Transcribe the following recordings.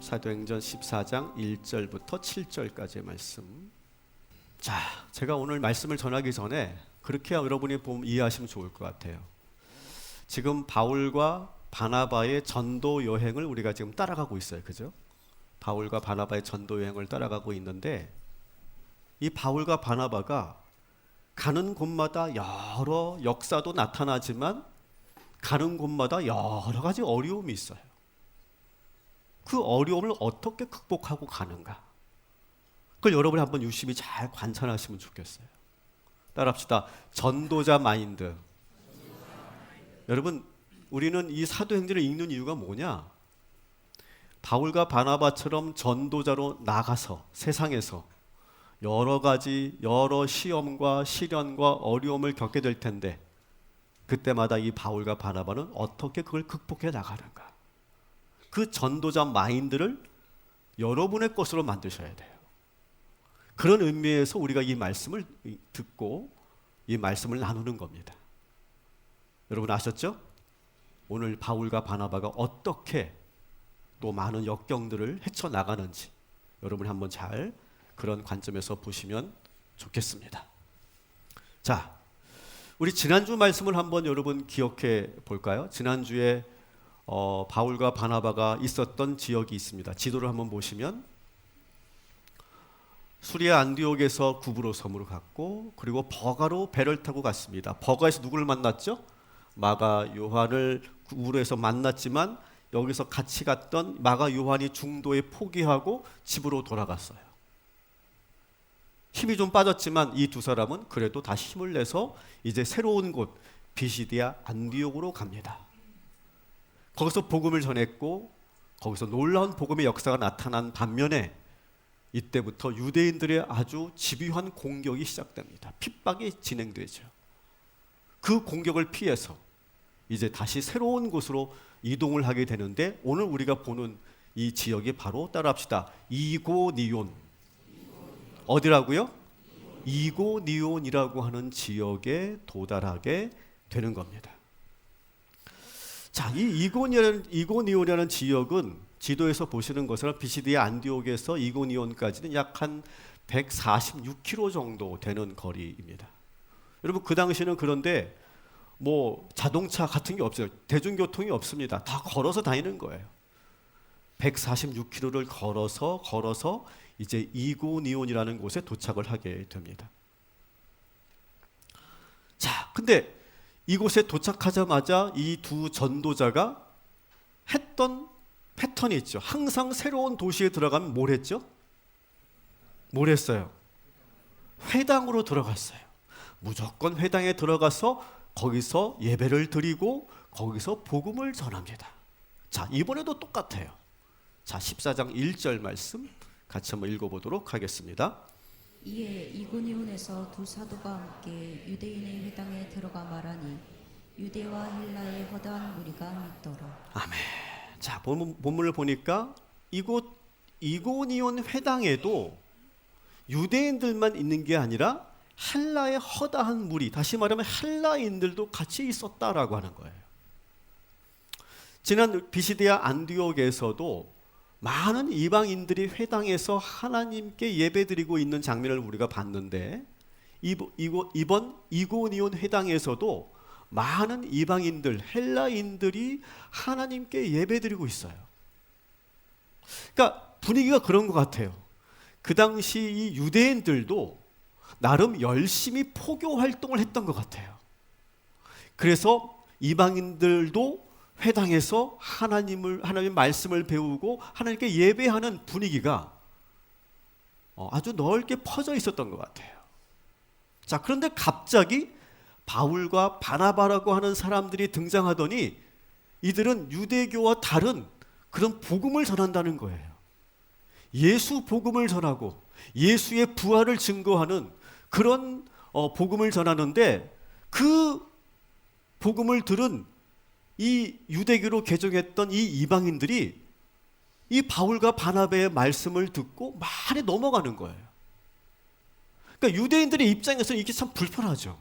사도행전 14장 1절부터 7절까지의 말씀. 자, 제가 오늘 말씀을 전하기 전에 그렇게 여러분이 이해하시면 좋을 것 같아요. 지금 바울과 바나바의 전도 여행을 우리가 지금 따라가고 있어요. 그죠? 바울과 바나바의 전도 여행을 따라가고 있는데, 이 바울과 바나바가 가는 곳마다 여러 역사도 나타나지만 가는 곳마다 여러 가지 어려움이 있어요. 그 어려움을 어떻게 극복하고 가는가, 그걸 여러분이 한번 유심히 잘 관찰하시면 좋겠어요. 따라합시다. 전도자 마인드. 여러분, 우리는 이 사도행전을 읽는 이유가 뭐냐? 바울과 바나바처럼 전도자로 나가서 세상에서 여러 가지 여러 시험과 시련과 어려움을 겪게 될 텐데, 그때마다 이 바울과 바나바는 어떻게 그걸 극복해 나가는가, 그 전도자 마인드를 여러분의 것으로 만드셔야 돼요. 그런 의미에서 우리가 이 말씀을 듣고 이 말씀을 나누는 겁니다. 여러분 아셨죠? 오늘 바울과 바나바가 어떻게 또 많은 역경들을 헤쳐나가는지 여러분이 한번 잘 그런 관점에서 보시면 좋겠습니다. 자, 우리 지난주 말씀을 한번 여러분 기억해 볼까요? 지난주에 바울과 바나바가 있었던 지역이 있습니다. 지도를 한번 보시면 수리아 안디옥에서 구브로 섬으로 갔고, 그리고 버가로 배를 타고 갔습니다. 버가에서 누구를 만났죠? 마가 요한을 구브로에서 만났지만 여기서 같이 갔던 마가 요한이 중도에 포기하고 집으로 돌아갔어요. 힘이 좀 빠졌지만 이 두 사람은 그래도 다시 힘을 내서 이제 새로운 곳 비시디아 안디옥으로 갑니다. 거기서 복음을 전했고, 거기서 놀라운 복음의 역사가 나타난 반면에 이때부터 유대인들의 아주 집요한 공격이 시작됩니다. 핍박이 진행되죠. 그 공격을 피해서 이제 다시 새로운 곳으로 이동을 하게 되는데, 오늘 우리가 보는 이 지역이 바로, 따라합시다, 이고니온. 어디라고요? 이고니온이라고 하는 지역에 도달하게 되는 겁니다. 자, 이 이고니온이라는 지역은 지도에서 보시는 것처럼 비시디아 안디옥에서 이고니온까지는 약 한 146km 정도 되는 거리입니다. 여러분, 그 당시에는 그런데 뭐 자동차 같은 게 없어요. 대중교통이 없습니다. 다 걸어서 다니는 거예요. 146km를 걸어서 이제 이고니온이라는 곳에 도착을 하게 됩니다. 자, 근데 이곳에 도착하자마자 이 두 전도자가 했던 패턴이 있죠. 항상 새로운 도시에 들어가면 뭘 했죠? 뭘 했어요? 회당으로 들어갔어요. 무조건 회당에 들어가서 거기서 예배를 드리고 거기서 복음을 전합니다. 자, 이번에도 똑같아요. 자, 14장 1절 말씀 같이 한번 읽어보도록 하겠습니다. 이에 이고니온에서 두 사도가 함께 유대인의 회당에 들어가 말하니 유대와 헬라의 허다한 무리가 믿더라. 아멘. 자, 본문을 보니까 이곳 이고니온 회당에도 유대인들만 있는 게 아니라 헬라의 허다한 무리, 다시 말하면 헬라인들도 같이 있었다라고 하는 거예요. 지난 비시디아 안디옥에서도 많은 이방인들이 회당에서 하나님께 예배드리고 있는 장면을 우리가 봤는데, 이번 이고니온 회당에서도 많은 이방인들, 헬라인들이 하나님께 예배드리고 있어요. 그러니까 분위기가 그런 것 같아요. 그 당시 이 유대인들도 나름 열심히 포교 활동을 했던 것 같아요. 그래서 이방인들도 회당에서 하나님의 말씀을 배우고 하나님께 예배하는 분위기가 아주 넓게 퍼져 있었던 것 같아요. 자, 그런데 갑자기 바울과 바나바라고 하는 사람들이 등장하더니 이들은 유대교와 다른 그런 복음을 전한다는 거예요. 예수 복음을 전하고 예수의 부활을 증거하는 그런 복음을 전하는데, 그 복음을 들은 이 유대교로 개종했던 이 이방인들이 이 바울과 바나바의 말씀을 듣고 많이 넘어가는 거예요. 그러니까 유대인들의 입장에서는 이게 참 불편하죠.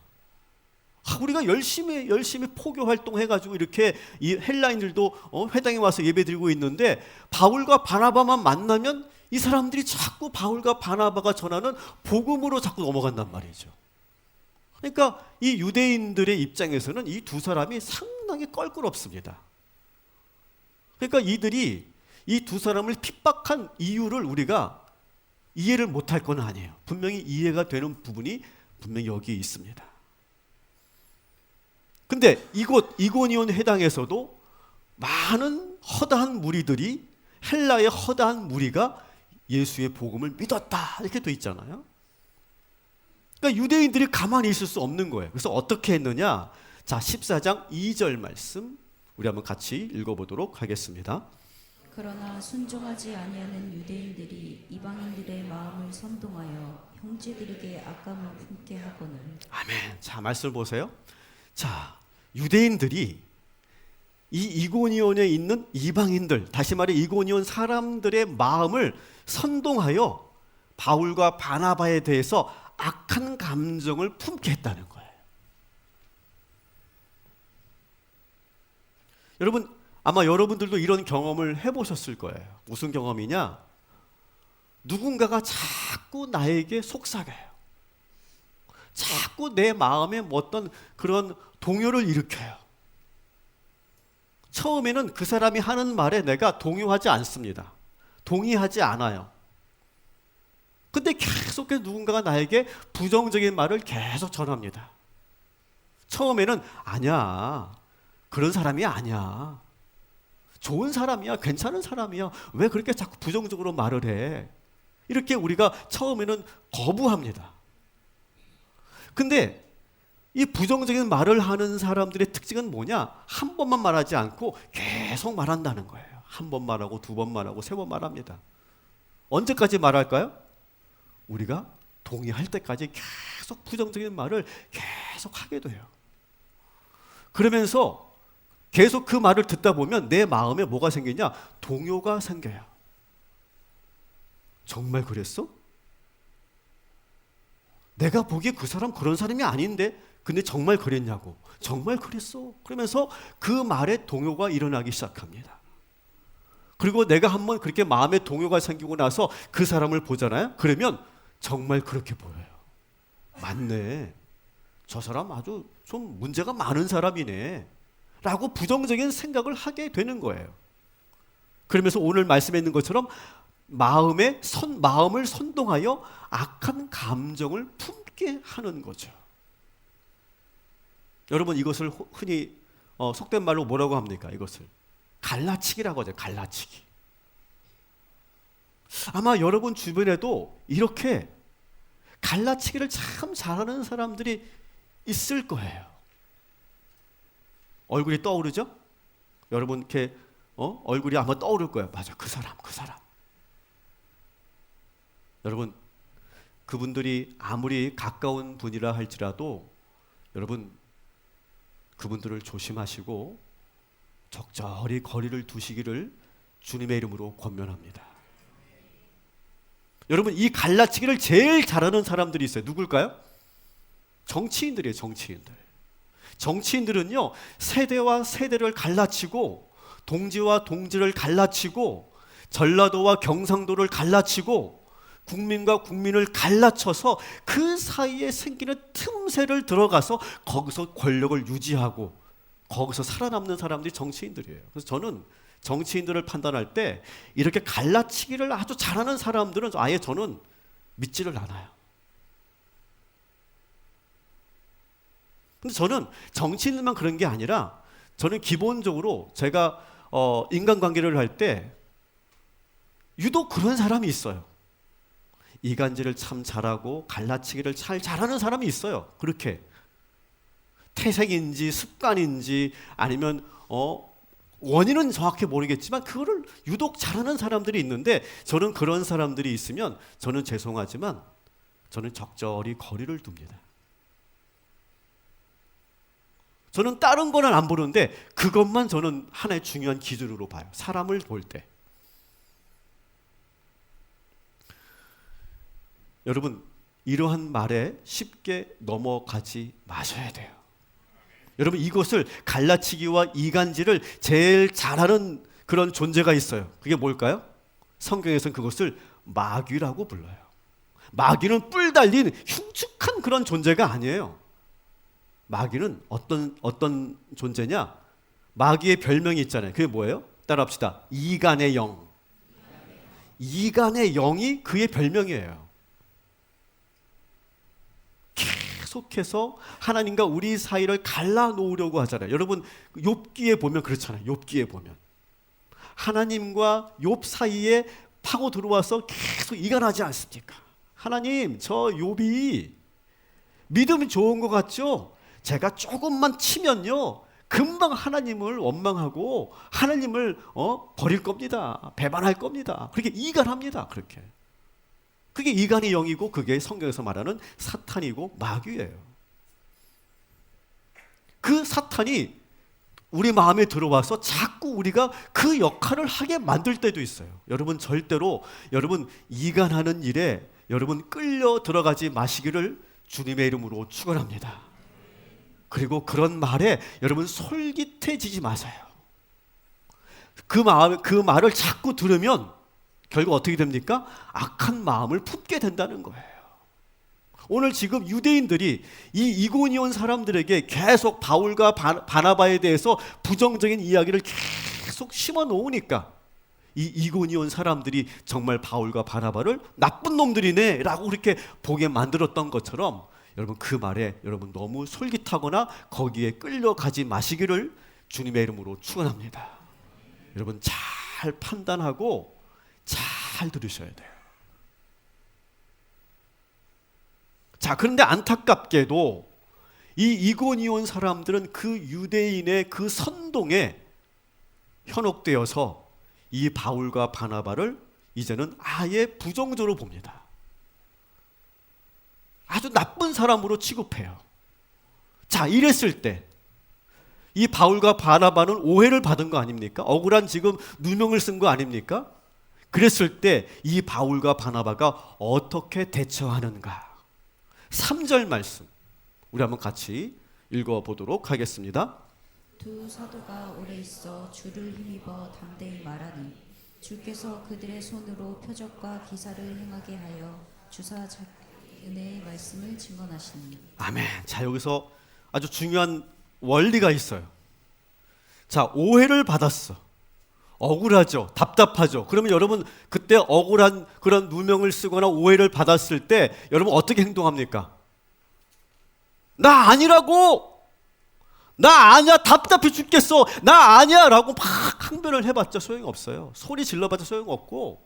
우리가 열심히 포교 활동해가지고 이렇게 이 헬라인들도 회당에 와서 예배드리고 있는데 바울과 바나바만 만나면 이 사람들이 자꾸 바울과 바나바가 전하는 복음으로 자꾸 넘어간단 말이죠. 그러니까 이 유대인들의 입장에서는 이 두 사람이 상당히 껄끄럽습니다. 그러니까 이들이 이 두 사람을 핍박한 이유를 우리가 이해를 못할 건 아니에요. 분명히 이해가 되는 부분이 분명히 여기에 있습니다. 근데 이곳 이고니온 회당에서도 많은 허다한 무리들이, 헬라의 허다한 무리가 예수의 복음을 믿었다 이렇게 돼 있잖아요. 그러니까 유대인들이 가만히 있을 수 없는 거예요. 그래서 어떻게 했느냐? 자, 14장 2절 말씀 우리 한번 같이 읽어보도록 하겠습니다. 그러나 순종하지 아니하는 유대인들이 이방인들의 마음을 선동하여 형제들에게 악감을 품게 하거늘. 아멘. 자, 말씀을 보세요. 자, 유대인들이 이 이고니온에 있는 이방인들, 다시 말해 이고니온 사람들의 마음을 선동하여 바울과 바나바에 대해서 악한 감정을 품게 했다는 거예요. 여러분, 아마 여러분들도 이런 경험을 해보셨을 거예요. 무슨 경험이냐? 누군가가 자꾸 나에게 속삭여요. 자꾸 내 마음에 어떤 그런 동요를 일으켜요. 처음에는 그 사람이 하는 말에 내가 동요하지 않습니다. 동의하지 않아요. 근데 계속해서 누군가가 나에게 부정적인 말을 계속 전합니다. 처음에는 아니야, 그런 사람이 아니야, 좋은 사람이야, 괜찮은 사람이야, 왜 그렇게 자꾸 부정적으로 말을 해? 이렇게 우리가 처음에는 거부합니다. 근데 이 부정적인 말을 하는 사람들의 특징은 뭐냐? 한 번만 말하지 않고 계속 말한다는 거예요. 한 번 말하고 두 번 말하고 세 번 말합니다. 언제까지 말할까요? 우리가 동의할 때까지 계속 부정적인 말을 계속 하게 돼요. 그러면서 계속 그 말을 듣다 보면 내 마음에 뭐가 생기냐? 동요가 생겨요. 정말 그랬어? 내가 보기에 그 사람 그런 사람이 아닌데 근데 정말 그랬냐고. 정말 그랬어. 그러면서 그 말에 동요가 일어나기 시작합니다. 그리고 내가 한번 그렇게 마음에 동요가 생기고 나서 그 사람을 보잖아요. 그러면 정말 그렇게 보여요. 맞네, 저 사람 아주 좀 문제가 많은 사람이네 라고 부정적인 생각을 하게 되는 거예요. 그러면서 오늘 말씀에 있는 것처럼 마음을 선동하여 악한 감정을 품게 하는 거죠. 여러분, 이것을 흔히 속된 말로 뭐라고 합니까? 이것을 갈라치기라고 하죠. 갈라치기. 아마 여러분 주변에도 이렇게 갈라치기를 참 잘하는 사람들이 있을 거예요. 얼굴이 떠오르죠? 여러분 이렇게 얼굴이 아마 떠오를 거예요. 맞아, 그 사람. 여러분, 그분들이 아무리 가까운 분이라 할지라도 여러분 그분들을 조심하시고 적절히 거리를 두시기를 주님의 이름으로 권면합니다. 여러분, 이 갈라치기를 제일 잘하는 사람들이 있어요. 누굴까요? 정치인들이에요. 정치인들은요, 세대와 세대를 갈라치고 동지와 동지를 갈라치고 전라도와 경상도를 갈라치고 국민과 국민을 갈라쳐서 그 사이에 생기는 틈새를 들어가서 거기서 권력을 유지하고 거기서 살아남는 사람들이 정치인들이에요. 그래서 저는 정치인들을 판단할 때 이렇게 갈라치기를 아주 잘하는 사람들은 아예 저는 믿지를 않아요. 근데 저는 정치인들만 그런 게 아니라 저는 기본적으로 제가 인간관계를 할 때 유독 그런 사람이 있어요. 이간질을 참 잘하고 갈라치기를 잘하는 사람이 있어요. 그렇게 태생인지 습관인지 아니면 원인은 정확히 모르겠지만 그거를 유독 잘하는 사람들이 있는데 저는 그런 사람들이 있으면 저는 죄송하지만 저는 적절히 거리를 둡니다. 저는 다른 거는 안 보는데 그것만 저는 하나의 중요한 기준으로 봐요. 사람을 볼 때. 여러분, 이러한 말에 쉽게 넘어가지 마셔야 돼요. 여러분 이것을 갈라치기와 이간질을 제일 잘하는 그런 존재가 있어요. 그게 뭘까요? 성경에서는 그것을 마귀라고 불러요. 마귀는 뿔 달린 흉측한 그런 존재가 아니에요. 마귀는 어떤 존재냐? 마귀의 별명이 있잖아요. 그게 뭐예요? 따라합시다. 이간의 영. 이간의 영이 그의 별명이에요. 계속해서 하나님과 우리 사이를 갈라놓으려고 하잖아요. 여러분 욥기에 보면 그렇잖아요. 욥기에 보면 하나님과 욥 사이에 파고 들어와서 계속 이간하지 않습니까? 하나님, 저 욥이 믿음이 좋은 것 같죠? 제가 조금만 치면요 금방 하나님을 원망하고 하나님을 버릴 겁니다. 배반할 겁니다. 그렇게 이간합니다. 그게 이간의 영이고 그게 성경에서 말하는 사탄이고 마귀예요. 그 사탄이 우리 마음에 들어와서 자꾸 우리가 그 역할을 하게 만들 때도 있어요. 여러분 절대로 여러분 이간하는 일에 여러분 끌려 들어가지 마시기를 주님의 이름으로 축원합니다. 그리고 그런 말에 여러분 솔깃해지지 마세요. 그 말을 자꾸 들으면 결국 어떻게 됩니까? 악한 마음을 품게 된다는 거예요. 오늘 지금 유대인들이 이 이고니온 사람들에게 계속 바울과 바나바에 대해서 부정적인 이야기를 계속 심어 놓으니까 이 이고니온 사람들이 정말 바울과 바나바를 나쁜 놈들이네 라고 그렇게 보게 만들었던 것처럼 여러분 그 말에 여러분 너무 솔깃하거나 거기에 끌려가지 마시기를 주님의 이름으로 축원합니다. 여러분 잘 판단하고 잘 들으셔야 돼요. 자, 그런데 안타깝게도 이 이고니온 사람들은 그 유대인의 그 선동에 현혹되어서 이 바울과 바나바를 이제는 아예 부정적으로 봅니다. 아주 나쁜 사람으로 취급해요. 자, 이랬을 때 이 바울과 바나바는 오해를 받은 거 아닙니까? 억울한 지금 누명을 쓴 거 아닙니까? 그랬을 때 이 바울과 바나바가 어떻게 대처하는가? 3절 말씀 우리 한번 같이 읽어보도록 하겠습니다. 두 사도가 오래 있어 주를 힘입어 담대히 말하니 주께서 그들의 손으로 표적과 기사를 행하게 하여 주사 은혜의 말씀을 증언하시니. 아멘. 자, 여기서 아주 중요한 원리가 있어요. 자, 오해를 받았어. 억울하죠. 답답하죠. 그러면 여러분 그때 억울한 그런 누명을 쓰거나 오해를 받았을 때 여러분 어떻게 행동합니까? 나 아니라고! 나 아니야! 답답해 죽겠어! 나 아니야! 라고 막 항변을 해봤자 소용없어요. 소리 질러봤자 소용없고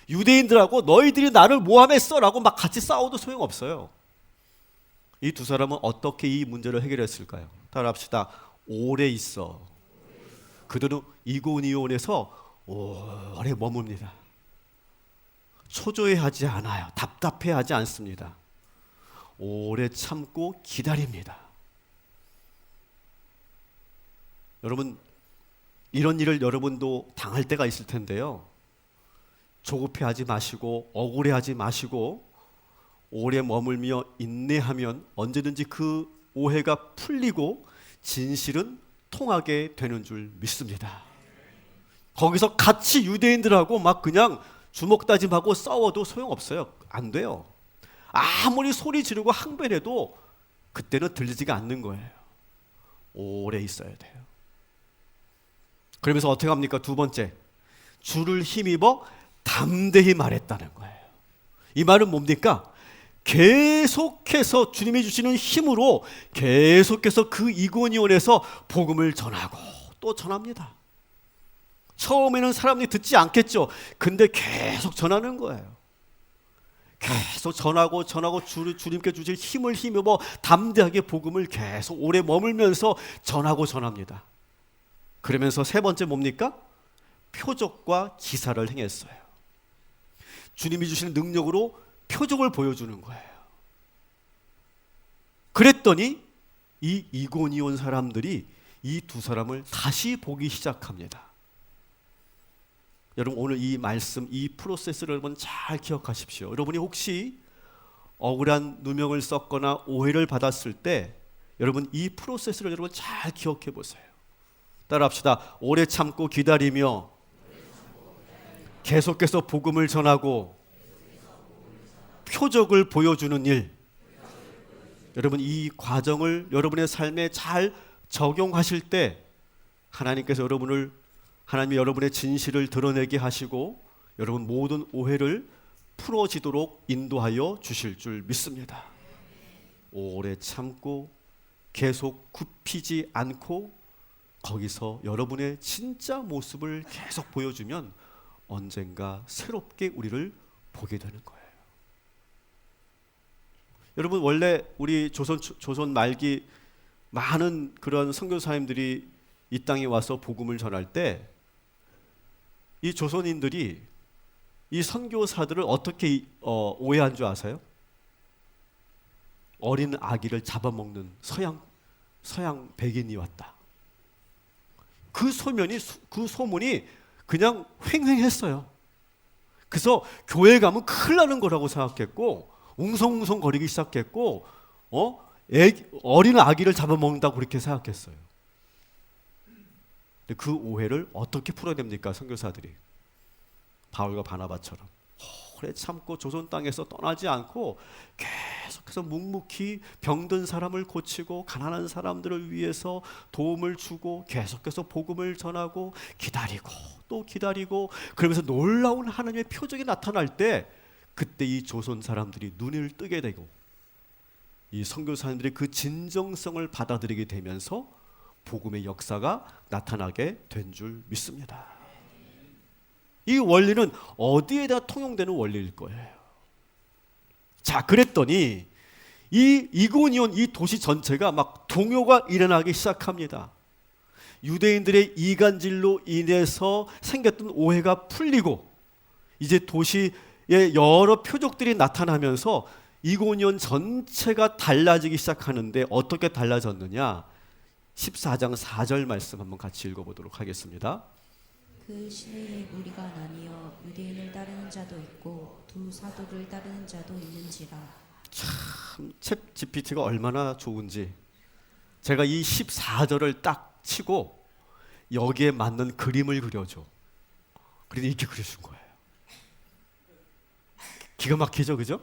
유대인들하고 너희들이 나를 모함했어! 라고 막 같이 싸워도 소용없어요. 이 두 사람은 어떻게 이 문제를 해결했을까요? 따라합시다. 오래 있어. 그들은 이고니온에서 오래 머뭅니다. 초조해하지 않아요. 답답해하지 않습니다. 오래 참고 기다립니다. 여러분 이런 일을 여러분도 당할 때가 있을 텐데요. 조급해하지 마시고 억울해하지 마시고 오래 머물며 인내하면 언제든지 그 오해가 풀리고 진실은 통하게 되는 줄 믿습니다. 거기서 같이 유대인들하고 막 그냥 주먹 다짐하고 싸워도 소용없어요. 안 돼요. 아무리 소리 지르고 항변해도 그때는 들리지가 않는 거예요. 오래 있어야 돼요. 그러면서 어떻게 합니까? 두 번째, 주를 힘입어 담대히 말했다는 거예요. 이 말은 뭡니까? 계속해서 주님이 주시는 힘으로 계속해서 그 이고니온에서 복음을 전하고 또 전합니다. 처음에는 사람들이 듣지 않겠죠. 근데 계속 전하는 거예요. 계속 전하고 주님께 주실 힘을 힘입어 담대하게 복음을 계속 오래 머물면서 전하고 전합니다. 그러면서 세 번째 뭡니까? 표적과 기사를 행했어요. 주님이 주시는 능력으로 표적을 보여주는 거예요. 그랬더니 이 이고니온 사람들이 이 두 사람을 다시 보기 시작합니다. 여러분 오늘 이 말씀, 이 프로세스를 여러분 잘 기억하십시오. 여러분이 혹시 억울한 누명을 썼거나 오해를 받았을 때 여러분 이 프로세스를 여러분 잘 기억해 보세요. 따라합시다. 오래 참고 기다리며 계속해서 복음을 전하고 표적을 보여주는 일. 여러분 이 과정을 여러분의 삶에 잘 적용하실 때 하나님께서 하나님이 여러분의 진실을 드러내게 하시고 여러분 모든 오해를 풀어지도록 인도하여 주실 줄 믿습니다. 오래 참고 계속 굽히지 않고 거기서 여러분의 진짜 모습을 계속 보여주면 언젠가 새롭게 우리를 보게 되는 거예요. 여러분 원래 우리 조선 말기 많은 그런 선교사님들이 이 땅에 와서 복음을 전할 때 이 조선인들이 이 선교사들을 어떻게 오해한 줄 아세요? 어린 아기를 잡아먹는 서양 백인이 왔다. 그 소문이 그냥 횡행했어요. 그래서 교회 가면 큰일 나는 거라고 생각했고 웅성웅성 거리기 시작했고 어린 아기를 잡아먹는다고 그렇게 생각했어요. 근데 그 오해를 어떻게 풀어냅니까? 선교사들이 바울과 바나바처럼 오래 참고 조선 땅에서 떠나지 않고 계속해서 묵묵히 병든 사람을 고치고 가난한 사람들을 위해서 도움을 주고 계속해서 복음을 전하고 기다리고 또 기다리고 그러면서 놀라운 하나님의 표적이 나타날 때 그때 이 조선 사람들이 눈을 뜨게 되고 이 선교사님들이 그 진정성을 받아들이게 되면서 복음의 역사가 나타나게 된 줄 믿습니다. 이 원리는 어디에다 통용되는 원리일 거예요. 자, 그랬더니 이 이고니온 이 도시 전체가 막 동요가 일어나기 시작합니다. 유대인들의 이간질로 인해서 생겼던 오해가 풀리고 이제 도시에 여러 표적들이 나타나면서 이고니온 전체가 달라지기 시작하는데 어떻게 달라졌느냐? 14장 4절 말씀 한번 같이 읽어보도록 하겠습니다. 그 시내에 무리가 나뉘어 유대인을 따르는 자도 있고 두 사도를 따르는 자도 있는지라. 참 챗 GPT가 얼마나 좋은지 제가 이 14절을 딱 치고 여기에 맞는 그림을 그려줘. 그래서 이렇게 그려준 거예요. 기가 막히죠, 그죠?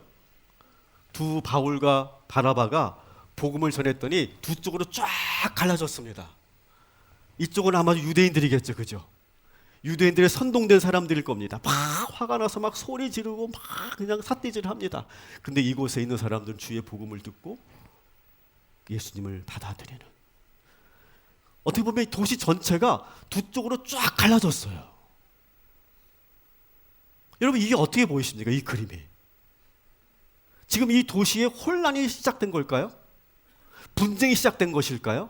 두 바울과 바나바가 복음을 전했더니 두 쪽으로 쫙 갈라졌습니다. 이쪽은 아마 유대인들이겠죠, 그죠? 유대인들의 선동된 사람들일 겁니다. 막 화가 나서 막 소리 지르고 막 그냥 삿대질을 합니다. 근데 이곳에 있는 사람들은 주의 복음을 듣고 예수님을 받아들이는. 어떻게 보면 도시 전체가 두 쪽으로 쫙 갈라졌어요. 여러분 이게 어떻게 보이십니까? 이 그림이. 지금 이 도시에 혼란이 시작된 걸까요? 분쟁이 시작된 것일까요?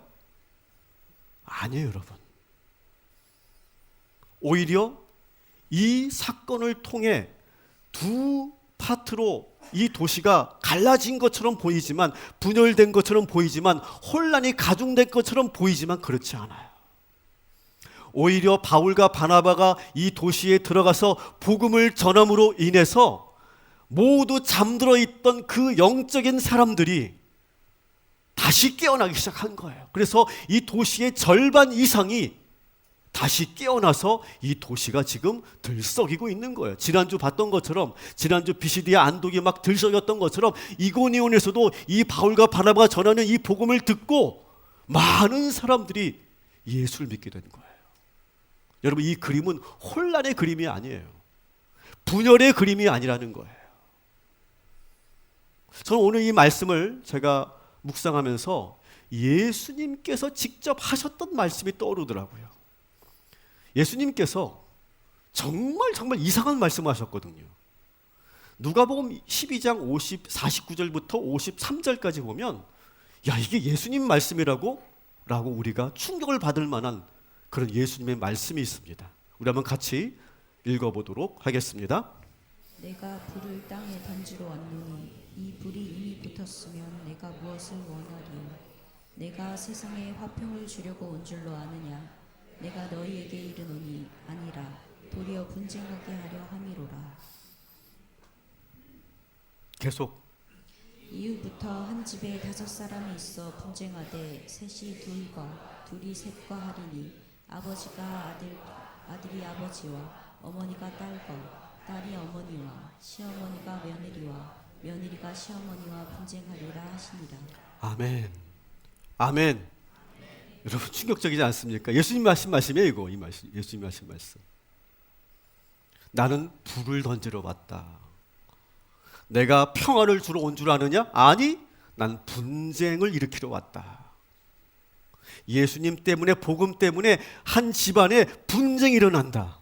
아니에요, 여러분. 오히려 이 사건을 통해 두 파트로 이 도시가 갈라진 것처럼 보이지만 분열된 것처럼 보이지만 혼란이 가중된 것처럼 보이지만 그렇지 않아요. 오히려 바울과 바나바가 이 도시에 들어가서 복음을 전함으로 인해서 모두 잠들어 있던 그 영적인 사람들이 다시 깨어나기 시작한 거예요. 그래서 이 도시의 절반 이상이 다시 깨어나서 이 도시가 지금 들썩이고 있는 거예요. 지난주 봤던 것처럼 지난주 비시디아 안독이 막 들썩였던 것처럼 이고니온에서도 이 바울과 바나바가 전하는 이 복음을 듣고 많은 사람들이 예수를 믿게 된 거예요. 여러분 이 그림은 혼란의 그림이 아니에요. 분열의 그림이 아니라는 거예요. 저는 오늘 이 말씀을 제가 묵상하면서 예수님께서 직접 하셨던 말씀이 떠오르더라고요. 예수님께서 정말 이상한 말씀을 하셨거든요. 누가복음 12장 49절부터 53절까지 보면 야 이게 예수님 말씀이라고? 라고 우리가 충격을 받을 만한 그런 예수님의 말씀이 있습니다. 우리 한번 같이 읽어보도록 하겠습니다. 내가 불을 땅에 던지러 왔노니 이 불이 이미 붙었으면 내가 무엇을 원하리요? 내가 세상에 화평을 주려고 온 줄로 아느냐? 내가 너희에게 이르노니 아니라 도리어 분쟁하게 하려 함이로라. 계속 이 이후부터 한 집에 5사람이 있어 분쟁하되 셋이 둘과 둘이 셋과 하리니 아버지가 아들이 아버지와 어머니가 딸과 딸이 어머니와 시어머니가 며느리와 며느리가 시어머니와 분쟁하리라 하시니라. 아멘. 아멘. 여러분 충격적이지 않습니까? 예수님 하신 말씀이에요, 이거. 이 말씀. 예수님 하신 말씀. 나는 불을 던지러 왔다. 내가 평화를 주러 온 줄 아느냐? 아니, 난 분쟁을 일으키러 왔다. 예수님 때문에, 복음 때문에 한 집안에 분쟁이 일어난다.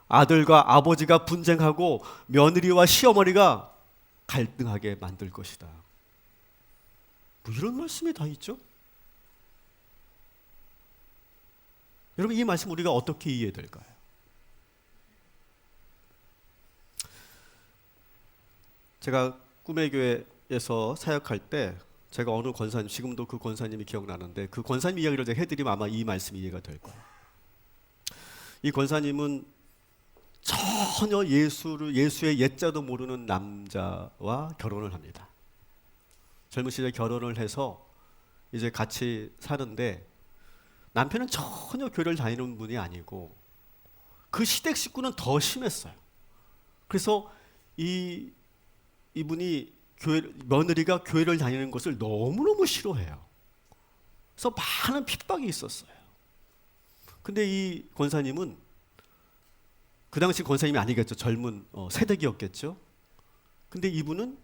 아들과 아버지가 분쟁하고 며느리와 시어머니가 갈등하게 만들 것이다. 뭐 이런 말씀이 다 있죠? 여러분, 이 말씀 우리가 어떻게 이해해야 될까요? 제가 꿈의 교회에서 사역할 때 제가 어느 권사님, 지금도 그 권사님이 기억나는데 그 권사님 이야기를 제가 해드리면 아마 이 말씀이 이해가 될 거예요. 이 권사님은 전혀 예수의 옛자도 모르는 남자와 결혼을 합니다. 젊은 시절에 결혼을 해서 이제 같이 사는데 남편은 전혀 교회를 다니는 분이 아니고 그 시댁 식구는 더 심했어요. 그래서 이분이 며느리가 교회를 다니는 것을 너무너무 싫어해요. 그래서 많은 핍박이 있었어요. 근데 이 권사님은 그 당시 권사님이 아니겠죠. 젊은 새댁이었겠죠. 근데 이분은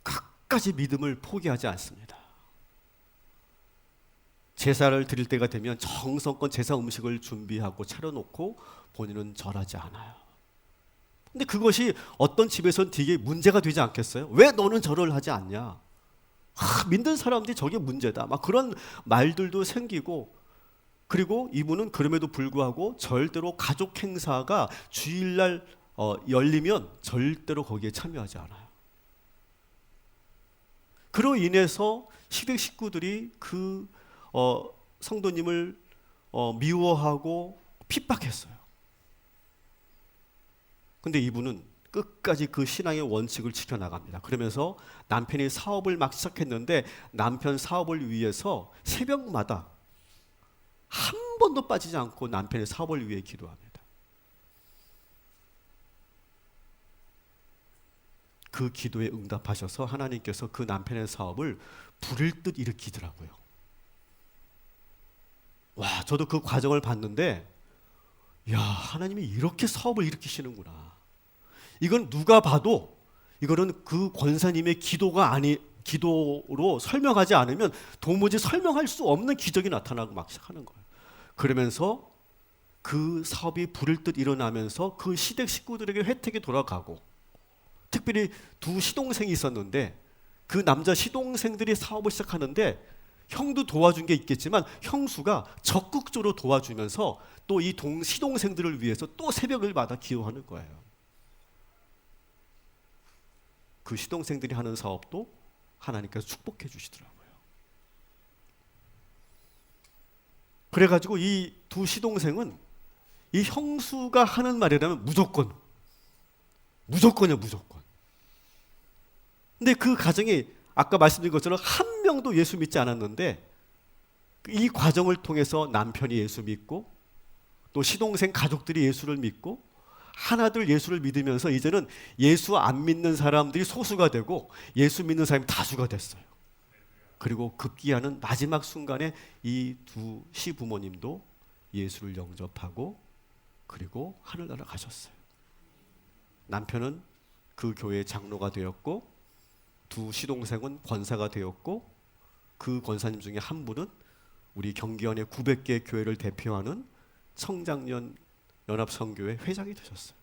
끝까지 믿음을 포기하지 않습니다. 제사를 드릴 때가 되면 정성껏 제사 음식을 준비하고 차려놓고 본인은 절하지 않아요. 근데 그것이 어떤 집에서는 되게 문제가 되지 않겠어요? 왜 너는 절을 하지 않냐? 믿는 사람들이 저게 문제다. 막 그런 말들도 생기고, 그리고 이분은 그럼에도 불구하고 절대로 가족 행사가 주일날 열리면 절대로 거기에 참여하지 않아요. 그로 인해서 시댁 식구들이 그 성도님을 미워하고 핍박했어요. 근데 이분은 끝까지 그 신앙의 원칙을 지켜나갑니다. 그러면서 남편이 사업을 막 시작했는데 남편 사업을 위해서 새벽마다 한 번도 빠지지 않고 남편의 사업을 위해 기도합니다. 그 기도에 응답하셔서 하나님께서 그 남편의 사업을 불일 듯 일으키더라고요. 와, 저도 그 과정을 봤는데, 야, 하나님이 이렇게 사업을 일으키시는구나. 이건 누가 봐도 이거는 그 권사님의 기도로 설명하지 않으면 도무지 설명할 수 없는 기적이 나타나고 막 시작하는 거예요. 그러면서 그 사업이 불일 듯 일어나면서 그 시댁 식구들에게 혜택이 돌아가고, 특별히 두 시동생이 있었는데 그 남자 시동생들이 사업을 시작하는데 형도 도와준 게 있겠지만 형수가 적극적으로 도와주면서 또 이 시동생들을 위해서 또 새벽을마다 기도하는 거예요. 그 시동생들이 하는 사업도 하나님께서 축복해 주시더라고요. 그래가지고 이 두 시동생은 이 형수가 하는 말이라면 무조건이야, 무조건. 근데 그 가정이 아까 말씀드린 것처럼 한 명도 예수 믿지 않았는데 이 과정을 통해서 남편이 예수 믿고 또 시동생 가족들이 예수를 믿고 하나둘 예수를 믿으면서 이제는 예수 안 믿는 사람들이 소수가 되고 예수 믿는 사람이 다수가 됐어요. 그리고 급기야는 마지막 순간에 이 두 시부모님도 예수를 영접하고 그리고 하늘나라 가셨어요. 남편은 그 교회의 장로가 되었고 두 시동생은 권사가 되었고 그 권사님 중에 한 분은 우리 경기원의 900개 교회를 대표하는 청장년 연합성교회 회장이 되셨어요.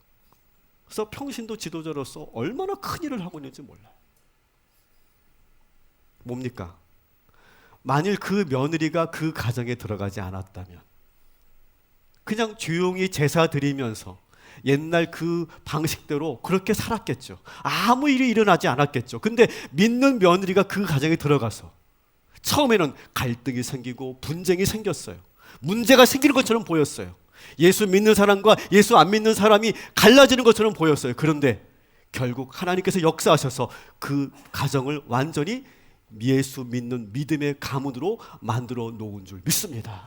그래서 평신도 지도자로서 얼마나 큰 일을 하고 있는지 몰라요. 뭡니까? 만일 그 며느리가 그 가정에 들어가지 않았다면 그냥 조용히 제사 드리면서 옛날 그 방식대로 그렇게 살았겠죠. 아무 일이 일어나지 않았겠죠. 근데 믿는 며느리가 그 가정에 들어가서 처음에는 갈등이 생기고 분쟁이 생겼어요. 문제가 생기는 것처럼 보였어요. 예수 믿는 사람과 예수 안 믿는 사람이 갈라지는 것처럼 보였어요. 그런데 결국 하나님께서 역사하셔서 그 가정을 완전히 예수 믿는 믿음의 가문으로 만들어 놓은 줄 믿습니다.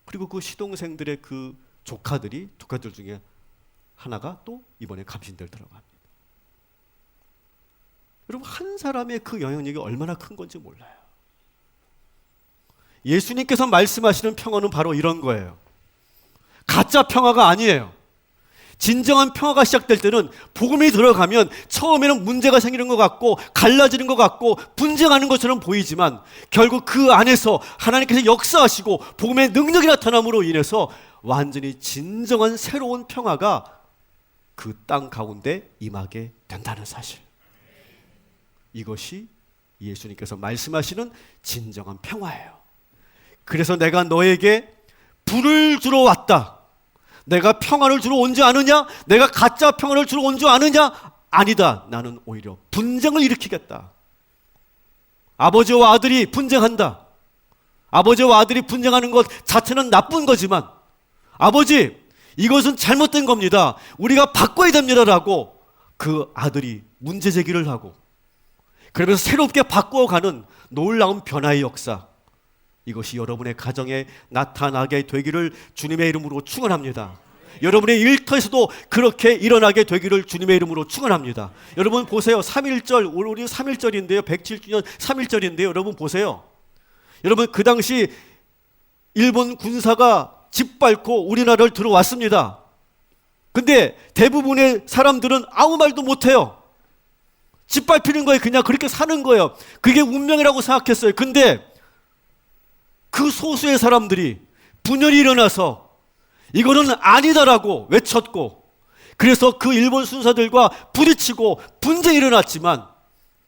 그리고 그 시동생들의 그 조카들 중에 하나가 또 이번에 감신대를 들어갑니다. 여러분, 한 사람의 그 영향력이 얼마나 큰 건지 몰라요. 예수님께서 말씀하시는 평화는 바로 이런 거예요. 가짜 평화가 아니에요. 진정한 평화가 시작될 때는 복음이 들어가면 처음에는 문제가 생기는 것 같고 갈라지는 것 같고 분쟁하는 것처럼 보이지만 결국 그 안에서 하나님께서 역사하시고 복음의 능력이 나타남으로 인해서 완전히 진정한 새로운 평화가 그 땅 가운데 임하게 된다는 사실. 이것이 예수님께서 말씀하시는 진정한 평화예요. 그래서 내가 너에게 불을 주러 왔다. 내가 평화를 주러 온 줄 아느냐? 내가 가짜 평화를 주러 온 줄 아느냐? 아니다. 나는 오히려 분쟁을 일으키겠다. 아버지와 아들이 분쟁한다. 아버지와 아들이 분쟁하는 것 자체는 나쁜 거지만 아버지, 이것은 잘못된 겁니다. 우리가 바꿔야 됩니다라고 그 아들이 문제 제기를 하고 그러면서 새롭게 바꾸어가는 놀라운 변화의 역사, 이것이 여러분의 가정에 나타나게 되기를 주님의 이름으로 축원합니다. 여러분의 일터에서도 그렇게 일어나게 되기를 주님의 이름으로 축원합니다. 여러분 보세요. 3.1절, 우리 3.1절인데요. 107주년 3.1절인데요. 여러분 보세요. 여러분 그 당시 일본 군사가 짓밟고 우리나라를 들어왔습니다. 근데 대부분의 사람들은 아무 말도 못해요. 짓밟히는 거예요. 그냥 그렇게 사는 거예요. 그게 운명이라고 생각했어요. 근데 그 소수의 사람들이 분열이 일어나서 이거는 아니다라고 외쳤고, 그래서 그 일본 순사들과 부딪히고 분쟁이 일어났지만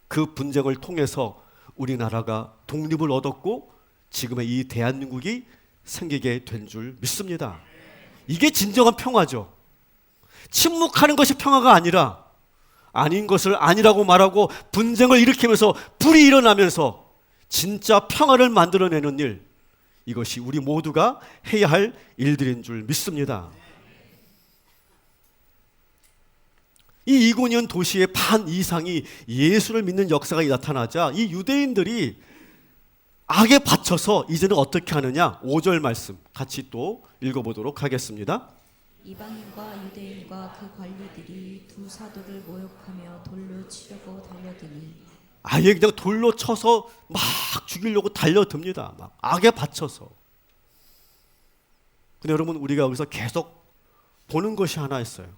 그 분쟁을 통해서 우리나라가 독립을 얻었고 지금의 이 대한민국이 생기게 된 줄 믿습니다. 이게 진정한 평화죠. 침묵하는 것이 평화가 아니라 아닌 것을 아니라고 말하고 분쟁을 일으키면서 불이 일어나면서 진짜 평화를 만들어내는 일, 이것이 우리 모두가 해야 할 일들인 줄 믿습니다. 이 이고니온 도시의 반 이상이 예수를 믿는 역사가 나타나자 이 유대인들이 악에 받쳐서 이제는 어떻게 하느냐? 5절 말씀 같이 또 읽어보도록 하겠습니다. 이방인과 유대인과 그 관리들이 두 사도를 모욕하며 돌로 치려고 달려드니 아예 그냥 돌로 쳐서 막 죽이려고 달려듭니다. 막 악에 받쳐서. 근데 여러분, 우리가 여기서 계속 보는 것이 하나 있어요.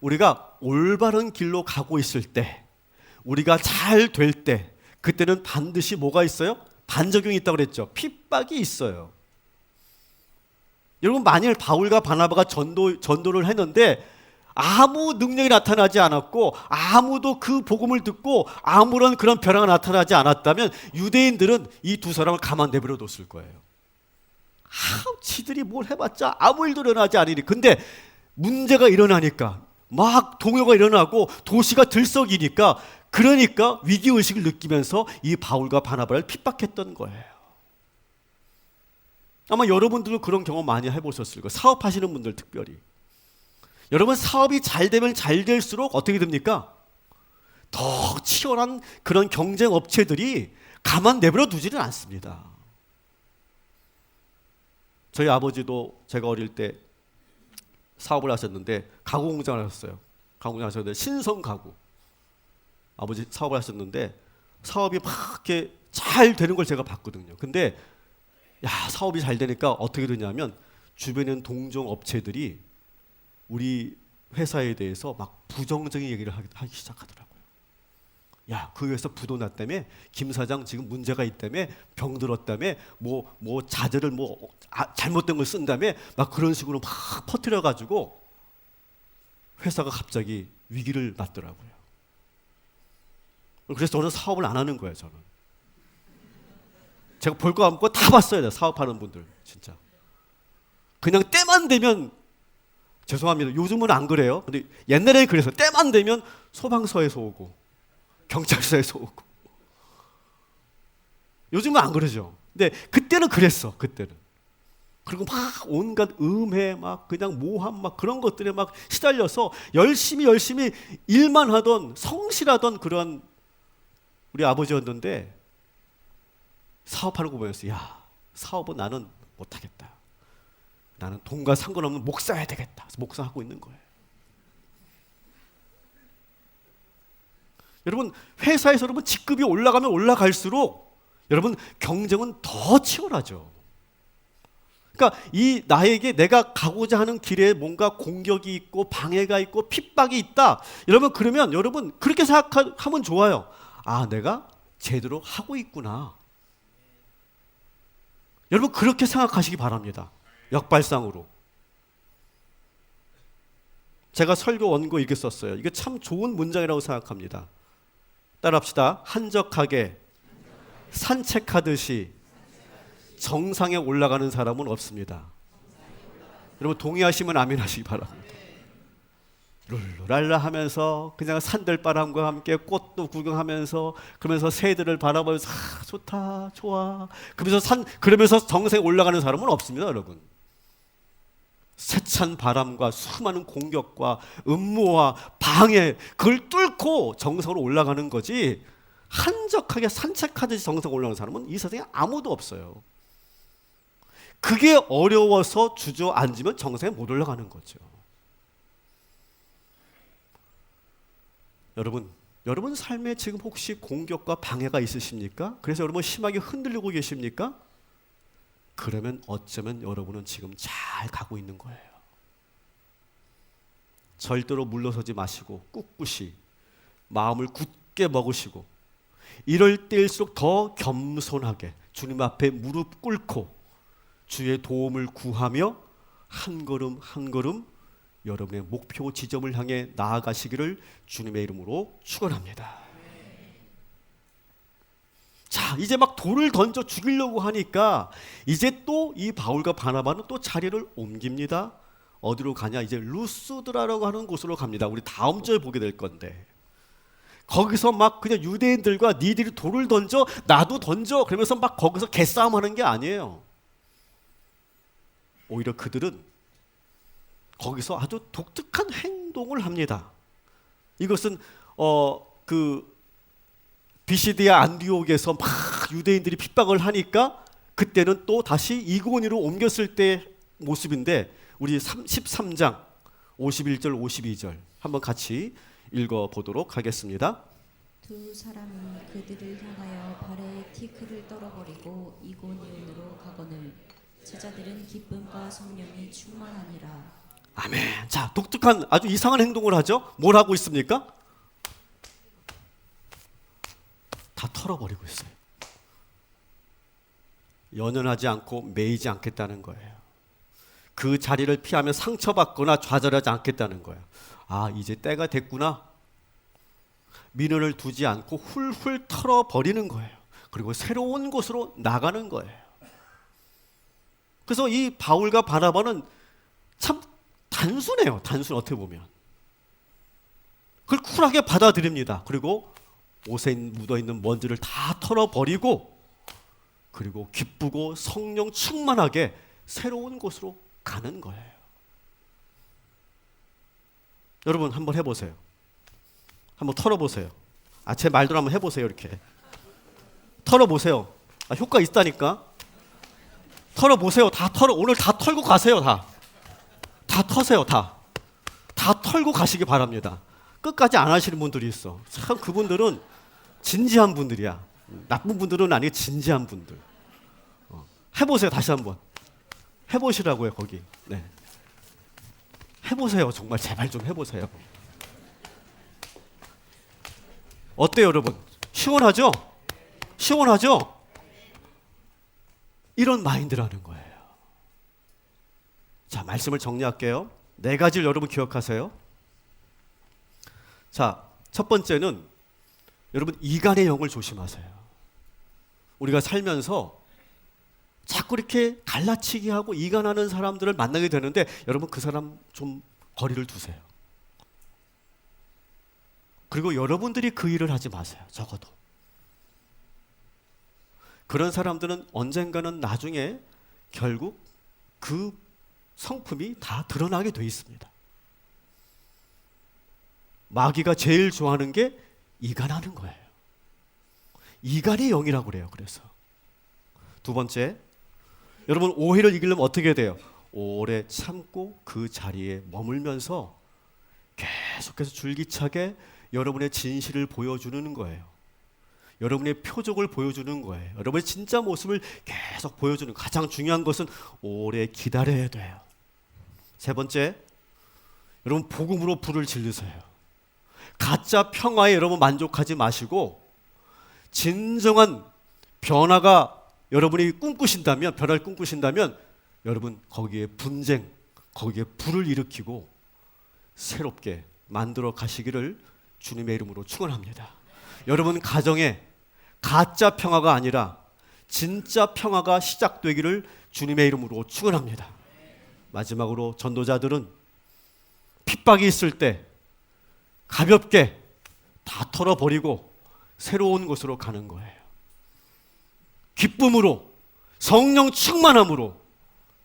우리가 올바른 길로 가고 있을 때, 우리가 잘 될 때, 그때는 반드시 뭐가 있어요? 반작용이 있다고 그랬죠. 핍박이 있어요. 여러분, 만일 바울과 바나바가 전도를 했는데 아무 능력이 나타나지 않았고 아무도 그 복음을 듣고 아무런 그런 변화가 나타나지 않았다면 유대인들은 이 두 사람을 가만 내버려 뒀을 거예요. 지들이 뭘 해봤자 아무 일도 일어나지 않으니. 근데 문제가 일어나니까 막 동요가 일어나고 도시가 들썩이니까, 그러니까 위기의식을 느끼면서 이 바울과 바나바를 핍박했던 거예요. 아마 여러분들도 그런 경험 많이 해보셨을 거예요. 사업하시는 분들 특별히. 여러분, 사업이 잘 되면 잘 될수록 어떻게 됩니까? 더 치열한 그런 경쟁 업체들이 가만 내버려 두지는 않습니다. 저희 아버지도 제가 어릴 때 사업을 하셨는데 가구 공장을 하셨어요. 가구 공장을 하셨는데 신성 가구. 아버지 사업을 하셨는데 사업이 막 이렇게 잘 되는 걸 제가 봤거든요. 근데 사업이 잘 되니까 어떻게 되냐면 주변에 있는 동종 업체들이 우리 회사에 대해서 막 부정적인 얘기를 하기 시작하더라고요. 그 회사 부도 났다며, 김 사장 지금 문제가 있다며, 병 들었다며, 뭐 자재를 잘못된 걸 쓴다며, 막 그런 식으로 막 퍼뜨려가지고 회사가 갑자기 위기를 맞더라고요. 그래서 저는 사업을 안 하는 거예요. 저는 제가 볼 거 없고 다 봤어요. 사업하는 분들 진짜 그냥 때만 되면, 죄송합니다, 요즘은 안 그래요. 근데 옛날에 그래서 때만 되면 소방서에서 오고 경찰서에서 오고. 요즘은 안 그러죠. 근데 그때는 그랬어. 그때는 그리고 막 온갖 음해, 막 그냥 모함, 막 그런 것들에 막 시달려서 열심히 일만 하던 성실하던 그런 우리 아버지였는데 사업하는 거 보면서 야, 사업은 나는 못하겠다. 나는 돈과 상관없는 목사해야 되겠다. 그래서 목사하고 있는 거예요. 여러분, 회사에서 여러분 직급이 올라가면 올라갈수록 여러분 경쟁은 더 치열하죠. 그러니까 이 나에게 내가 가고자 하는 길에 뭔가 공격이 있고 방해가 있고 핍박이 있다. 여러분 그러면 여러분 그렇게 생각하면 좋아요. 아, 내가 제대로 하고 있구나. 여러분 그렇게 생각하시기 바랍니다. 역발상으로. 제가 설교 원고 이렇게 썼어요. 이게 참 좋은 문장이라고 생각합니다. 따라합시다. 한적하게 산책하듯이 정상에 올라가는 사람은 없습니다. 여러분 동의하시면 아멘 하시기 바랍니다. 룰루랄라 하면서 그냥 산들바람과 함께 꽃도 구경하면서 그러면서 새들을 바라보면서 아, 좋다 좋아 그러면서 정상에 올라가는 사람은 없습니다. 여러분 세찬 바람과 수많은 공격과 음모와 방해 그걸 뚫고 정상으로 올라가는 거지 한적하게 산책하듯이 정상에 올라가는 사람은 이 세상에 아무도 없어요. 그게 어려워서 주저앉으면 정상에 못 올라가는 거죠. 여러분 삶에 지금 혹시 공격과 방해가 있으십니까? 그래서 여러분 심하게 흔들리고 계십니까? 그러면 어쩌면 여러분은 지금 잘 가고 있는 거예요. 절대로 물러서지 마시고 꿋꿋이 마음을 굳게 먹으시고 이럴 때일수록 더 겸손하게 주님 앞에 무릎 꿇고 주의 도움을 구하며 한 걸음 한 걸음 여러분의 목표 지점을 향해 나아가시기를 주님의 이름으로 축원합니다. 자, 이제 막 돌을 던져 죽이려고 하니까 이제 또 이 바울과 바나바는 또 자리를 옮깁니다. 어디로 가냐? 이제 루스드라라고 하는 곳으로 갑니다. 우리 다음 주에 보게 될 건데 거기서 막 그냥 유대인들과 니들이 돌을 던져 나도 던져 그러면서 막 거기서 개싸움하는 게 아니에요. 오히려 그들은 거기서 아주 독특한 행동을 합니다. 이것은 비시디아 안디옥에서 막 유대인들이 핍박을 하니까 그때는 또 다시 이고니로 옮겼을 때 모습인데 우리 13장 51절 52절 한번 같이 읽어보도록 하겠습니다. 두 사람이 그들을 향하여 발에 티크를 떨어버리고 이고니온으로 가거늘 제자들은 기쁨과 성령이 충만하니라. 아멘. 자, 독특한 아주 이상한 행동을 하죠. 뭘 하고 있습니까? 다 털어버리고 있어요. 연연하지 않고 매이지 않겠다는 거예요. 그 자리를 피하며 상처받거나 좌절하지 않겠다는 거예요. 아, 이제 때가 됐구나. 민원을 두지 않고 훌훌 털어버리는 거예요. 그리고 새로운 곳으로 나가는 거예요. 그래서 이 바울과 바나바는 참 단순해요. 단순 어떻게 보면. 그걸 쿨하게 받아들입니다. 그리고 옷에 묻어있는 먼지를 다 털어버리고 그리고 기쁘고 성령 충만하게 새로운 곳으로 가는 거예요. 여러분 한번 해보세요. 한번 털어보세요. 아, 제 말대로 한번 해보세요. 이렇게 털어보세요. 아, 효과 있다니까. 털어보세요. 다 털어. 오늘 다 털고 가세요. 다 터세요. 다 털고 가시기 바랍니다. 끝까지 안 하시는 분들이 있어. 참 그분들은 진지한 분들이야. 나쁜 분들은 아니고 진지한 분들. 해보세요. 다시 한번 해보시라고요. 거기. 네. 해보세요. 정말 제발 좀 해보세요. 어때요, 여러분? 시원하죠? 시원하죠? 이런 마인드라는 거예요. 자, 말씀을 정리할게요. 4가지를 여러분 기억하세요. 자, 첫 번째는 여러분 이간의 영을 조심하세요. 우리가 살면서 자꾸 이렇게 갈라치기 하고 이간하는 사람들을 만나게 되는데 여러분 그 사람 좀 거리를 두세요. 그리고 여러분들이 그 일을 하지 마세요. 적어도. 그런 사람들은 언젠가는 나중에 결국 그 성품이 다 드러나게 돼 있습니다. 마귀가 제일 좋아하는 게 이간하는 거예요. 이간의 영이라고 그래요. 그래서 두 번째, 여러분 오해를 이기려면 어떻게 돼요? 오래 참고 그 자리에 머물면서 계속해서 줄기차게 여러분의 진실을 보여주는 거예요. 여러분의 표적을 보여주는 거예요. 여러분의 진짜 모습을 계속 보여주는, 가장 중요한 것은 오래 기다려야 돼요. 세 번째, 여러분 복음으로 불을 질르세요. 가짜 평화에 여러분 만족하지 마시고 진정한 변화가 여러분이 꿈꾸신다면, 변화를 꿈꾸신다면 여러분 거기에 분쟁, 거기에 불을 일으키고 새롭게 만들어 가시기를 주님의 이름으로 축원합니다. 여러분 가정에 가짜 평화가 아니라 진짜 평화가 시작되기를 주님의 이름으로 축원합니다. 마지막으로 전도자들은 핍박이 있을 때 가볍게 다 털어버리고 새로운 곳으로 가는 거예요. 기쁨으로, 성령 충만함으로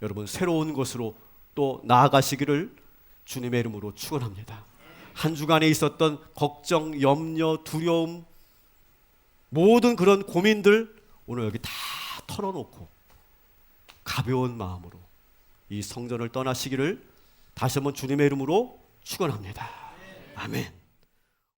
여러분 새로운 곳으로 또 나아가시기를 주님의 이름으로 축원합니다. 한 주간에 있었던 걱정, 염려, 두려움, 모든 그런 고민들 오늘 여기 다 털어놓고 가벼운 마음으로 이 성전을 떠나시기를 다시 한번 주님의 이름으로 축원합니다. 아멘.